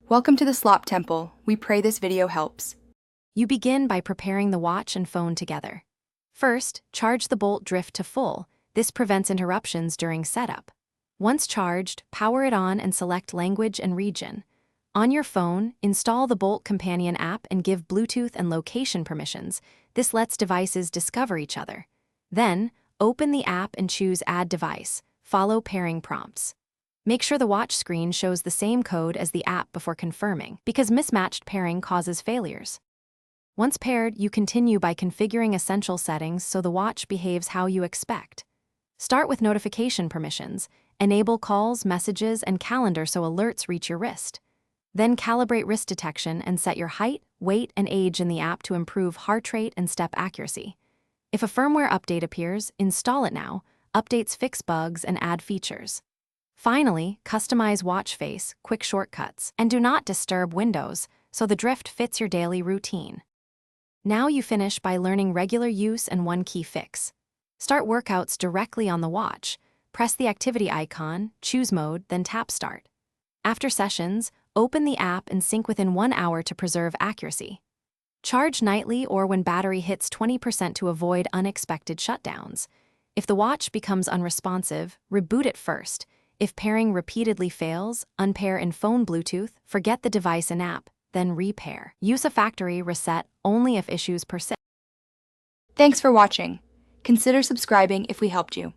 Welcome to the Slop Temple. We pray this video helps. You begin by preparing the watch and phone together. First, charge the Boult Drift to full. This prevents interruptions during setup. Once charged, power it on and select language and region. On your phone, install the Boult Companion app and give Bluetooth and location permissions. This lets devices discover each other. Then, open the app and choose Add Device. Follow pairing prompts. Make sure the watch screen shows the same code as the app before confirming, because mismatched pairing causes failures. Once paired, you continue by configuring essential settings so the watch behaves how you expect. Start with notification permissions. Enable calls, messages, and calendar so alerts reach your wrist. Then calibrate wrist detection and set your height, weight, and age in the app to improve heart rate and step accuracy. If a firmware update appears, install it now. Updates fix bugs and add features. Finally, customize watch face, quick shortcuts, and do not disturb windows so the drift fits your daily routine. Now you finish by learning regular use and one key fix. Start workouts directly on the watch. Press the activity icon, choose mode, then tap start. After sessions, open the app and sync within 1 hour to preserve accuracy. Charge nightly or when battery hits 20% to avoid unexpected shutdowns. If the watch becomes unresponsive, reboot it first. If pairing repeatedly fails, unpair in phone Bluetooth, forget the device and app, then repair. Use a factory reset only if issues persist. Thanks for watching. Consider subscribing if we helped you.